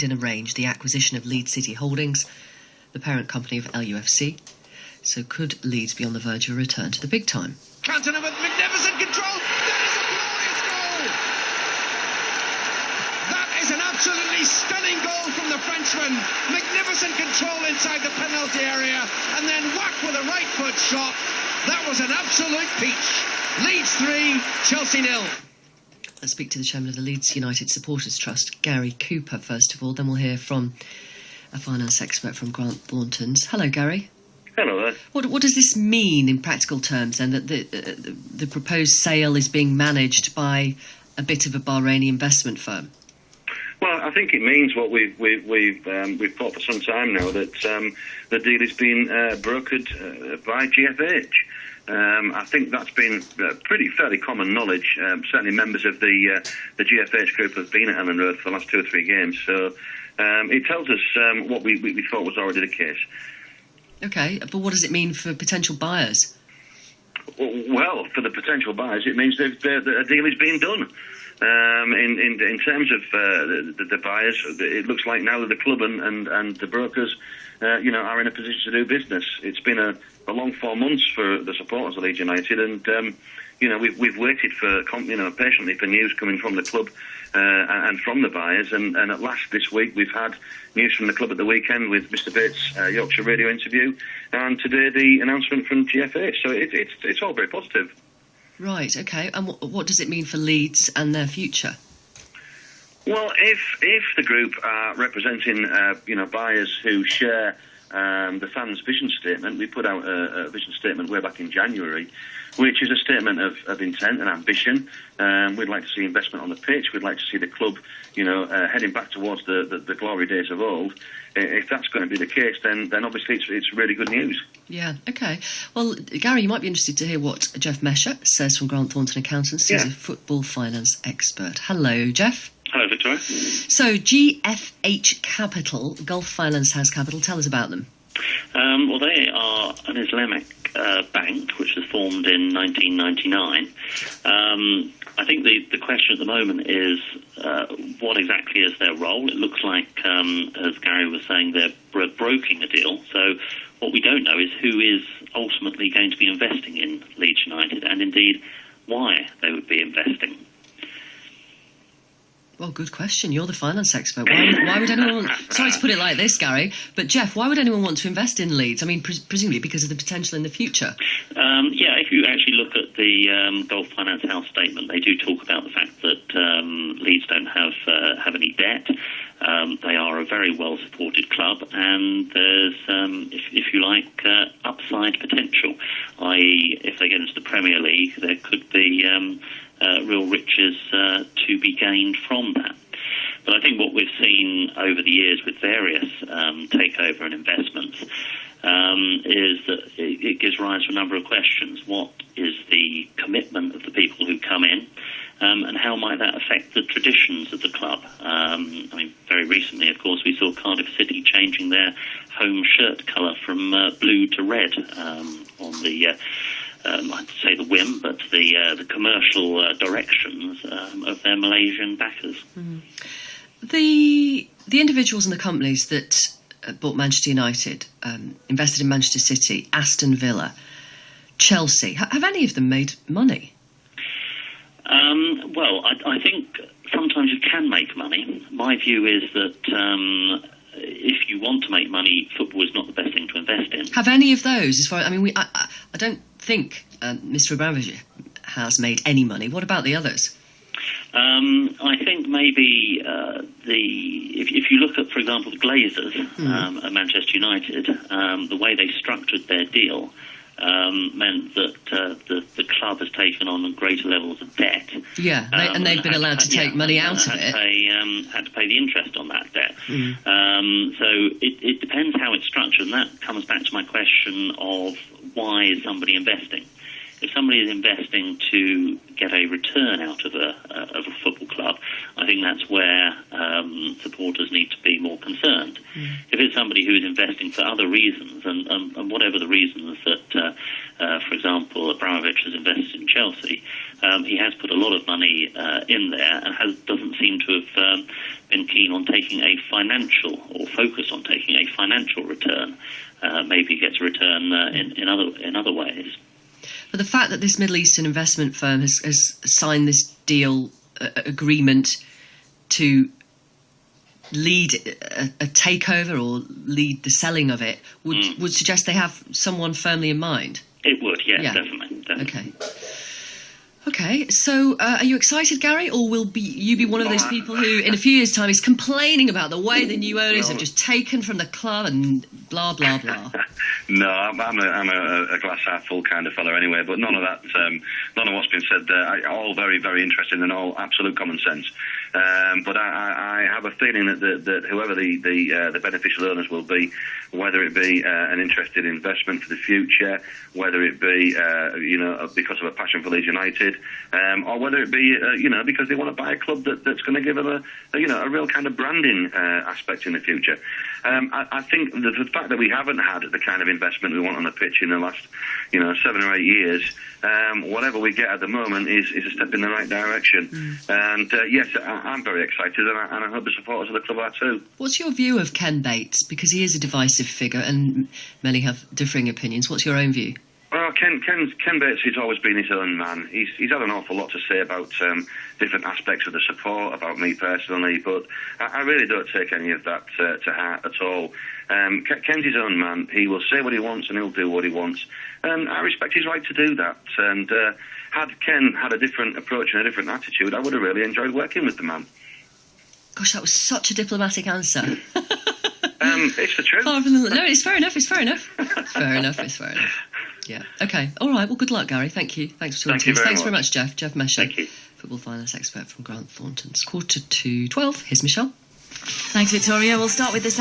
arranged the acquisition of Leeds City Holdings, the parent company of LUFC. So could Leeds be on the verge of a return to the big time? Cantona with magnificent control. That is a glorious goal. That is an absolutely stunning goal from the Frenchman. Magnificent control inside the penalty area, and then whack with a right foot shot. That was an absolute peach. Leeds 3, Chelsea 0. Let's speak to the chairman of the Leeds United Supporters Trust, Gary Cooper, first of all. Then we'll hear from a finance expert from Grant Thornton's. Hello, Gary. Hello there. What does this mean in practical terms, then, that the proposed sale is being managed by a bit of a Bahraini investment firm? Well, I think it means what we've thought for some time now, that the deal is being brokered by GFH. I think that's been fairly common knowledge. Certainly members of the GFH group have been at Ellen Road for the last 2 or 3 games, so it tells us what we thought was already the case. OK, but what does it mean for potential buyers? Well, for the potential buyers, it means that a deal is being done. In terms of the buyers, it looks like now that the club and the brokers, are in a position to do business. It's been a long 4 months for the supporters of Leeds United, and we've waited for patiently for news coming from the club and from the buyers, and at last this week we've had news from the club at the weekend with Mr. Bates' Yorkshire radio interview, and today the announcement from GFH. So it's all very positive. Right, OK. And what does it mean for Leeds and their future? Well, if the group are representing, buyers who share the fans' vision statement, we put out a vision statement way back in January, which is a statement of intent and ambition. We'd like to see investment on the pitch. We'd like to see the club, heading back towards the glory days of old. If that's going to be the case, then obviously it's really good news. Yeah, OK. Well, Gary, you might be interested to hear what Jeff Mesher says from Grant Thornton Accountants. He's a football finance expert. Hello, Jeff. Hello, Victoria. So, GFH Capital, Gulf Finance House Capital, tell us about them. Well, they are an Islamic bank which was formed in 1999. I think the question at the moment is what exactly is their role? It looks like, as Gary was saying, they're broking a deal. So what we don't know is who is ultimately going to be investing in Leeds United, and indeed why they would be investing. Well, good question. You're the finance expert. Why would anyone want... Sorry to put it like this, Gary, but Jeff, why would anyone want to invest in Leeds? I mean, presumably because of the potential in the future. If you actually look at the Gulf Finance House statement, they do talk about the fact that Leeds don't have any debt. They are a very well-supported club, and there's, if you like, upside potential, i.e., if they get into the Premier League, there could be real riches to be gained from that. But I think what we've seen over the years with various takeover and investments is that it gives rise to a number of questions. What is the commitment of the people who come in, and how might that affect the traditions of the club? Very recently, of course, we saw Cardiff City changing their home shirt colour from blue to red on the... I'd say the whim, but the commercial directions of their Malaysian backers. Mm. The individuals and the companies that bought Manchester United, invested in Manchester City, Aston Villa, Chelsea, have any of them made money? Well, I think sometimes you can make money. My view is that if you want to make money, football is not the best thing to invest in. Have any of those? I don't think Mr. Abramovich has made any money. What about the others? I think maybe if you look at, for example, the Glazers at Manchester United, the way they structured their deal meant that the club has taken on greater levels of debt. Yeah, and they've been allowed to take money out of it. Had to pay the interest on that debt. So it depends how it's structured, and that comes back to my question of why is somebody investing? If somebody is investing to get a return out of a football club, I think that's where supporters need to be more concerned. If it's somebody who is investing for other reasons, and whatever the reasons that For example, Abramovich has invested in Chelsea. He has put a lot of money in there and doesn't seem to have been keen on taking a financial or focus on taking a financial return. Maybe he gets a return in other ways. But the fact that this Middle Eastern investment firm has signed this deal agreement to lead a takeover or lead the selling of it would suggest they have someone firmly in mind. It would, yes, definitely. Okay. So, are you excited, Gary, or will you be one of those people who, in a few years' time, is complaining about the way the new owners have just taken from the club and blah blah blah? No, I'm a glass half full kind of fellow anyway. But none of that, none of what's been said there, all very, very interesting and all absolute common sense. But I have a feeling that whoever the beneficial owners will be, whether it be an interested investment for the future, whether it be because of a passion for Leeds United, or whether it be because they want to buy a club that's going to give them a real kind of branding aspect in the future. I think the fact that we haven't had the kind of investment we want on the pitch in the last 7 or 8 years, whatever we get at the moment is a step in the right direction. And yes, I'm very excited, and I hope the supporters of the club are too. What's your view of Ken Bates? Because he is a divisive figure, and many have differing opinions. What's your own view? Well, Ken Bates has always been his own man. He's had an awful lot to say about different aspects of the support, about me personally, but I really don't take any of that to heart at all. Ken's his own man. He will say what he wants and he'll do what he wants. And I respect his right to do that. And had Ken had a different approach and a different attitude, I would have really enjoyed working with the man. Gosh, that was such a diplomatic answer. It's the truth. No, it's fair enough. It's fair enough. Yeah. Okay. All right. Well, good luck, Gary. Thank you. Thanks for talking to us. Thanks very much, Jeff. Jeff Mesher, Thank you. Football finance expert from Grant Thornton's. 11:45. Here's Michelle. Thanks, Victoria. We'll start with this.